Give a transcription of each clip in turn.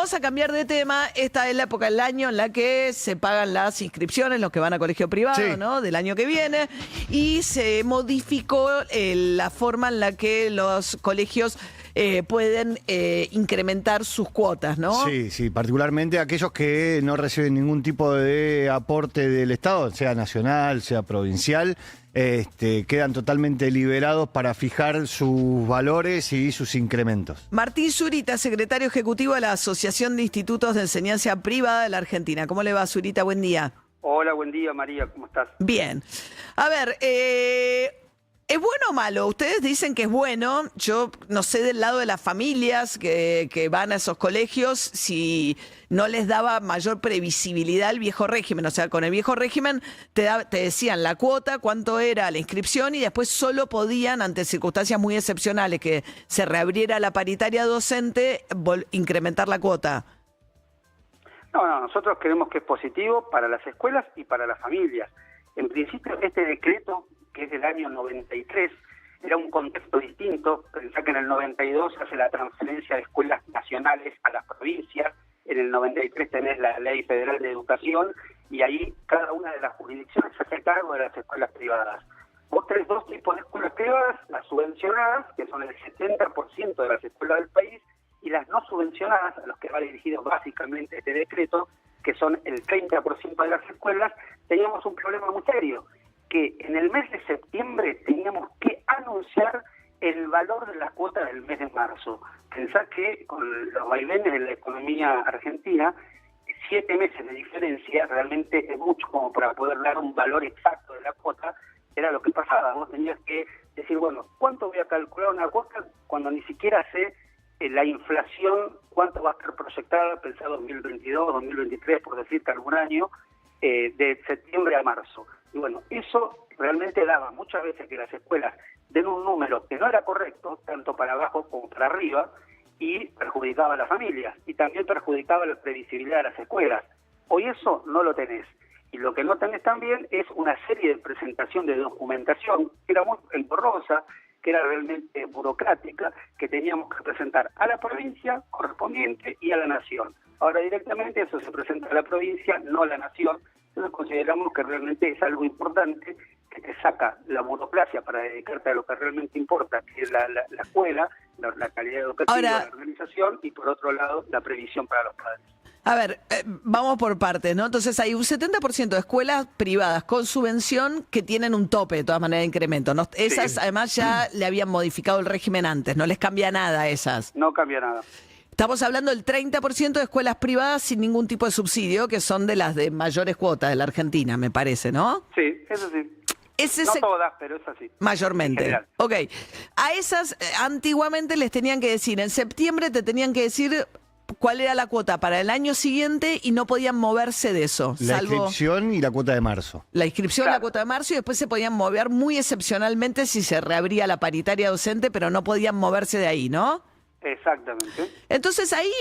vamos a cambiar de tema. Esta es la época del año en la que se pagan las inscripciones, los que van a colegio privado, Sí. ¿no? Del año que viene. Y se modificó la forma en la que los colegios pueden incrementar sus cuotas, ¿no? Sí, sí, particularmente aquellos que no reciben ningún tipo de aporte del Estado, sea nacional, sea provincial, quedan totalmente liberados para fijar sus valores y sus incrementos. Martín Zurita, secretario ejecutivo de la Asociación de Institutos de Enseñanza Privada de la Argentina. ¿Cómo le va, Zurita? Buen día. Hola, buen día, María, ¿cómo estás? Bien. A ver, ¿es bueno o malo? Ustedes dicen que es bueno. Yo no sé del lado de las familias que van a esos colegios si no les daba mayor previsibilidad el viejo régimen. O sea, con el viejo régimen te decían la cuota, cuánto era la inscripción y después solo podían, ante circunstancias muy excepcionales, que se reabriera la paritaria docente, incrementar la cuota. No, nosotros creemos que es positivo para las escuelas y para las familias. En principio, este decreto, que es del año 93, era un contexto distinto. Pensá que en el 92 se hace la transferencia de escuelas nacionales a las provincias, en el 93 tenés la Ley Federal de Educación, y ahí cada una de las jurisdicciones se hace cargo de las escuelas privadas. Vos tenés dos tipos de escuelas privadas, las subvencionadas, que son el 70% de las escuelas del país, y las no subvencionadas, a los que va dirigido básicamente este decreto, que son el 30% de las escuelas. Teníamos un problema muy serio, que en el mes de septiembre teníamos que anunciar el valor de la cuota del mes de marzo. Pensá que con los vaivenes de la economía argentina, 7 meses de diferencia realmente es mucho como para poder dar un valor exacto de la cuota. Era lo que pasaba, vos tenías que decir, bueno, ¿cuánto voy a calcular una cuota cuando ni siquiera sé la inflación, cuánto va a estar proyectada, pensá 2022, 2023, por decirte algún año, de septiembre a marzo? Y bueno, eso realmente daba muchas veces que las escuelas den un número que no era correcto, tanto para abajo como para arriba, y perjudicaba a las familias, y también perjudicaba la previsibilidad de las escuelas. Hoy eso no lo tenés. Y lo que no tenés también es una serie de presentación de documentación que era muy engorrosa, que era realmente burocrática, que teníamos que presentar a la provincia correspondiente y a la nación. Ahora directamente eso se presenta a la provincia, no a la nación. Entonces consideramos que realmente es algo importante, que te saca la burocracia para dedicarte a lo que realmente importa, que es la escuela, la calidad educativa, Ahora, la organización, y por otro lado la previsión para los padres. A ver, vamos por partes, ¿no? Entonces hay un 70% de escuelas privadas con subvención que tienen un tope, de todas maneras, de incremento, ¿no? Esas, Sí. además, ya le habían modificado el régimen antes, no les cambia nada a esas. No cambia nada. Estamos hablando del 30% de escuelas privadas sin ningún tipo de subsidio, que son de las de mayores cuotas de la Argentina, me parece, ¿no? Sí, eso sí. Es No ese, todas, pero es así. En mayormente. general. Ok. A esas, antiguamente les tenían que decir, en septiembre te tenían que decir cuál era la cuota para el año siguiente y no podían moverse de eso. La salvo inscripción y la cuota de marzo. la inscripción, Claro. la cuota de marzo, y después se podían mover muy excepcionalmente si se reabría la paritaria docente, pero no podían moverse de ahí, ¿no? Exactamente. Entonces ahí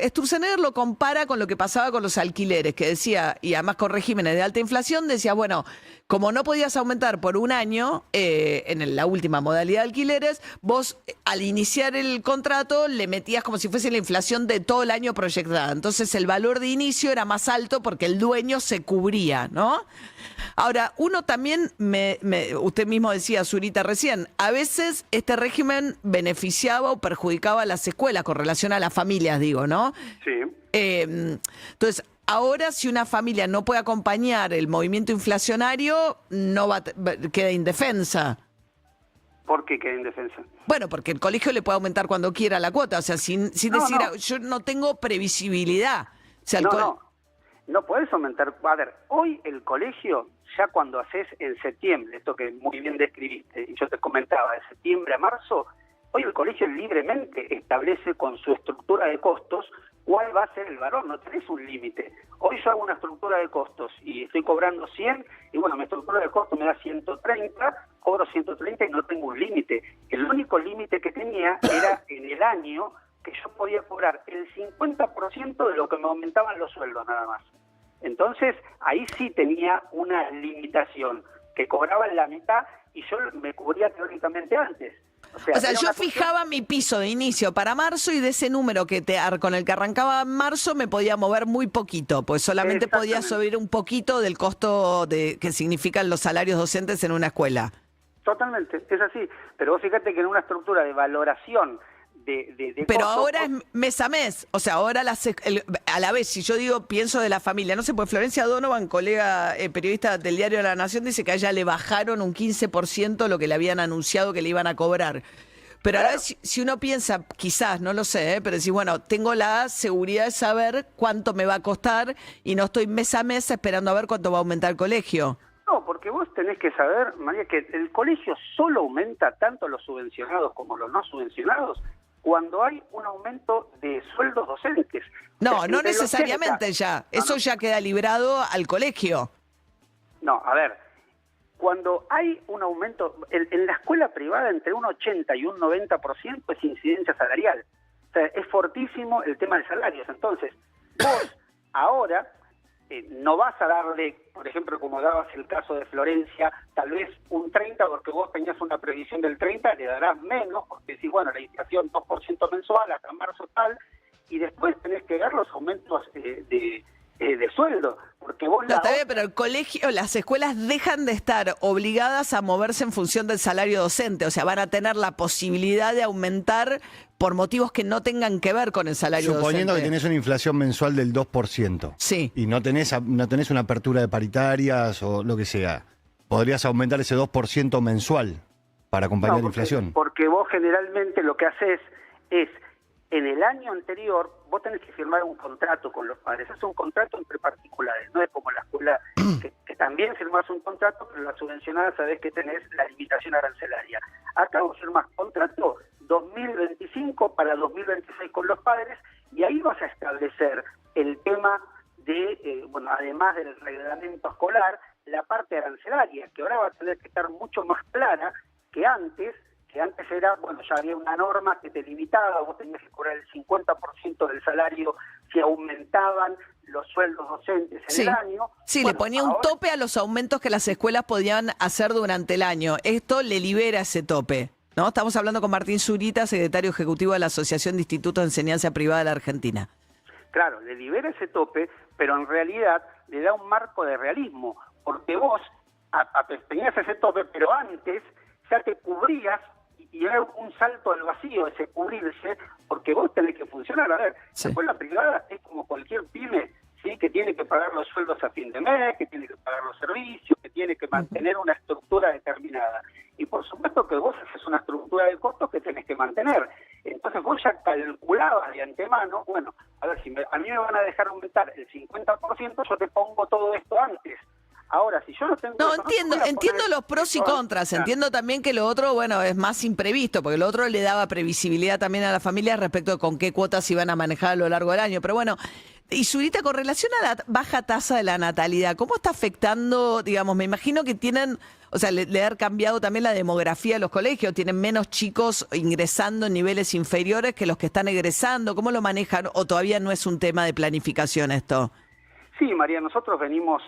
Sturzenegger lo compara con lo que pasaba con los alquileres, que decía, y además con regímenes de alta inflación, decía, bueno, como no podías aumentar por un año en la última modalidad de alquileres, vos al iniciar el contrato le metías como si fuese la inflación de todo el año proyectada. Entonces el valor de inicio era más alto porque el dueño se cubría, ¿no? Ahora, uno también, usted mismo decía, Zurita, recién, a veces este régimen beneficiaba o perjudicaba a las escuelas con relación a las familias, digo, ¿no? Sí. Entonces, ahora si una familia no puede acompañar el movimiento inflacionario, no queda indefensa. ¿Por qué queda indefensa? Bueno, porque el colegio le puede aumentar cuando quiera la cuota, o sea, sin No, decir, no. yo no tengo previsibilidad. O sea, No podés aumentar. A ver, hoy el colegio, ya cuando haces en septiembre, esto que muy bien describiste, y yo te comentaba, de septiembre a marzo, hoy el colegio libremente establece con su estructura de costos cuál va a ser el valor, no tenés un límite. Hoy yo hago una estructura de costos y estoy cobrando 100, y bueno, mi estructura de costos me da 130, cobro 130 y no tengo un límite. El único límite que tenía era en el año que yo podía cobrar el 50% de lo que me aumentaban los sueldos nada más. Entonces, ahí sí tenía una limitación, que cobraba la mitad y yo me cubría teóricamente antes. O sea, era yo una cuestión- fijaba mi piso de inicio para marzo y de ese número con el que arrancaba en marzo me podía mover muy poquito, pues solamente podía Exactamente. subir un poquito del costo que significan los salarios docentes en una escuela. Totalmente, es así. Pero vos fíjate que en una estructura de valoración de Pero costos, ahora es mes a mes, o sea, ahora a la vez, si yo pienso de la familia, no sé, pues Florencia Donovan, colega periodista del diario La Nación, dice que a ella le bajaron un 15% lo que le habían anunciado que le iban a cobrar. Pero ahora si uno piensa, quizás, no lo sé, pero decir, bueno, tengo la seguridad de saber cuánto me va a costar y no estoy mes a mes esperando a ver cuánto va a aumentar el colegio. no, porque vos tenés que saber, María, que el colegio solo aumenta tanto los subvencionados como los no subvencionados cuando hay un aumento de sueldos docentes. O No, sea, no entre el necesariamente 80 ya. No, Eso no. ya queda librado al colegio. No, a ver, cuando hay un aumento, en la escuela privada entre un 80 y un 90% es incidencia salarial. O sea, es fortísimo el tema de salarios. Entonces, vos ahora no vas a darle, por ejemplo, como dabas el caso de Florencia, tal vez un 30, porque vos tenías una previsión del 30, le darás menos, porque decís, bueno, la inflación 2% mensual hasta marzo tal, y después tenés que dar los aumentos de sueldo, porque vos No, está bien, pero el colegio, las escuelas dejan de estar obligadas a moverse en función del salario docente, o sea, van a tener la posibilidad de aumentar por motivos que no tengan que ver con el salario Suponiendo que docente. tenés una inflación mensual del 2%. Sí. Y no tenés una apertura de paritarias o lo que sea. Podrías aumentar ese 2% mensual para acompañar la inflación. Porque vos generalmente lo que haces es, en el año anterior, vos tenés que firmar un contrato con los padres. Es un contrato entre particulares, no es como la escuela que también firmás un contrato, pero la subvencionada sabés que tenés la limitación arancelaria. Acá vos firmás contrato 2025 para 2026 con los padres y ahí vas a establecer el tema de, bueno, además del reglamento escolar, la parte arancelaria, que ahora va a tener que estar mucho más clara que antes era, bueno, ya había una norma que te limitaba, vos tenías que cobrar el 50% del salario si aumentaban los sueldos docentes en el año. Sí, Bueno, le ponía un tope a los aumentos que las escuelas podían hacer durante el año. Esto le libera ese tope, ¿no? Estamos hablando con Martín Zurita, secretario ejecutivo de la Asociación de Institutos de Enseñanza Privada de la Argentina. Claro, le libera ese tope, pero en realidad le da un marco de realismo, porque vos tenías ese tope, pero antes ya te cubrías y era un salto al vacío ese cubrirse, porque vos tenés que funcionar. A ver, Sí. la escuela privada es como cualquier pyme, ¿sí? Que tiene que pagar los sueldos a fin de mes, que tiene que pagar los servicios, que tiene que mantener una estructura determinada. Y por supuesto que vos haces una estructura de costos que tenés que mantener. Entonces vos ya calculabas de antemano, bueno, a ver, si a mí me van a dejar aumentar el 50%, yo te pongo todo esto antes. Ahora, si yo no tengo... No, eso, entiendo, te voy a entiendo poner los pros y esto contras. antes. Entiendo también que lo otro, bueno, es más imprevisto, porque lo otro le daba previsibilidad también a la familia respecto de con qué cuotas iban a manejar a lo largo del año. Pero bueno, y Zurita, con relación a la baja tasa de la natalidad, ¿cómo está afectando, digamos, me imagino que tienen, o sea, le ha cambiado también la demografía de los colegios, tienen menos chicos ingresando en niveles inferiores que los que están egresando? ¿Cómo lo manejan? ¿O todavía no es un tema de planificación esto? Sí, María, nosotros venimos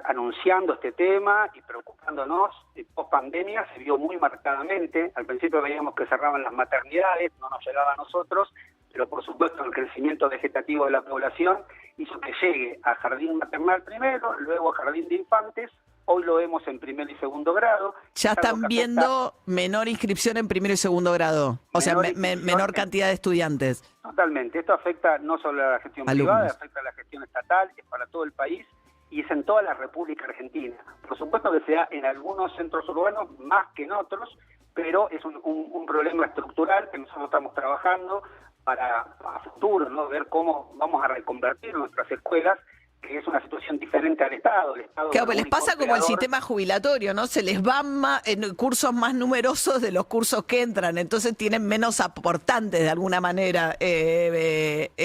anunciando este tema y preocupándonos. Post pandemia se vio muy marcadamente. Al principio veíamos que cerraban las maternidades, no nos llegaba a nosotros, pero por supuesto el crecimiento vegetativo de la población hizo que llegue a jardín maternal primero, luego a jardín de infantes. Hoy lo vemos en primer y segundo grado. Ya Es algo están que viendo menor inscripción en primero y segundo grado, o sea, Menor inscripción menor cantidad de estudiantes. Totalmente. Esto afecta no solo a la gestión Alumnos. privada, afecta a la gestión estatal, es para todo el país y es en toda la República Argentina. Por supuesto que se da en algunos centros urbanos más que en otros, pero es un problema estructural que nosotros estamos trabajando para a futuro, ¿no? Ver cómo vamos a reconvertir nuestras escuelas, que es una situación diferente al Estado. El Estado Claro, es pues les único pasa como el creador. sistema jubilatorio, ¿no? Se les va en cursos más numerosos de los cursos que entran, entonces tienen menos aportantes de alguna manera.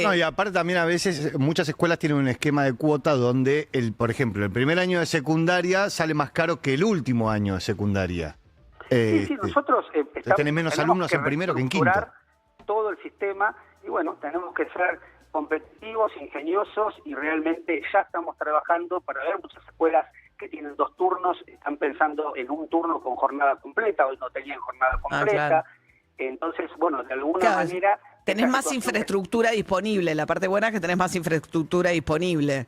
No, y aparte también a veces muchas escuelas tienen un esquema de cuota donde, por ejemplo, el primer año de secundaria sale más caro que el último año de secundaria. Sí, nosotros tenés menos tenemos alumnos en primero que en quinto. reestructurar todo el sistema y bueno, tenemos que ser competitivos, ingeniosos y realmente ya estamos trabajando para ver muchas escuelas que tienen 2 turnos están pensando en un turno con jornada completa, hoy no tenían jornada completa. Claro. Entonces, bueno, de alguna Claro, manera... tenés esta más situación infraestructura disponible. La parte buena es que tenés más infraestructura disponible.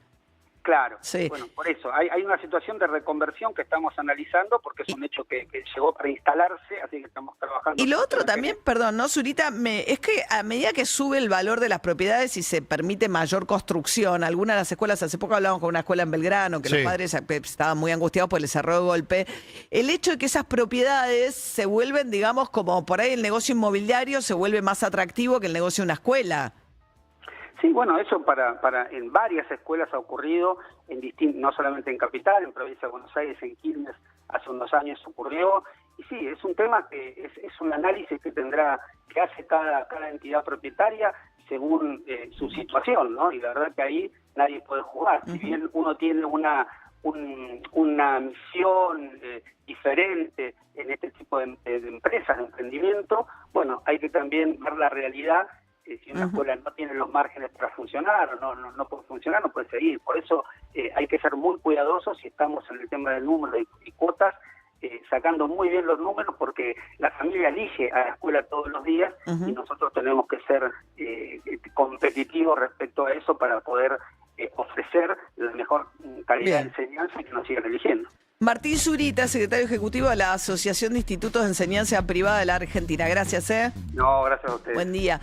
Claro, Sí. bueno, por eso, hay una situación de reconversión que estamos analizando porque es un hecho que llegó para instalarse, así que estamos trabajando. Y lo otro con la también, perdón, ¿no, Zurita? Es que a medida que sube el valor de las propiedades y se permite mayor construcción, algunas de las escuelas, hace poco hablamos con una escuela en Belgrano, que Sí. los padres estaban muy angustiados porque les cerró de golpe, el hecho de que esas propiedades se vuelven, digamos, como por ahí el negocio inmobiliario se vuelve más atractivo que el negocio de una escuela. Sí, bueno, eso en varias escuelas ha ocurrido, no solamente en Capital, en Provincia de Buenos Aires, en Quilmes, hace unos años ocurrió, y sí, es un tema que es un análisis que hace cada entidad propietaria según su situación, ¿no? Y la verdad que ahí nadie puede jugar. Si bien uno tiene una misión diferente en este tipo de empresas, de emprendimiento, bueno, hay que también ver la realidad. Si una escuela no tiene los márgenes para funcionar o no puede funcionar, no puede seguir. Por eso hay que ser muy cuidadosos si estamos en el tema del número y cuotas, sacando muy bien los números porque la familia elige a la escuela todos los días y nosotros tenemos que ser competitivos respecto a eso para poder ofrecer la mejor calidad de enseñanza y que nos sigan eligiendo. Martín Zurita, secretario ejecutivo de la Asociación de Institutos de Enseñanza Privada de la Argentina. Gracias, No, gracias a ustedes. Buen día.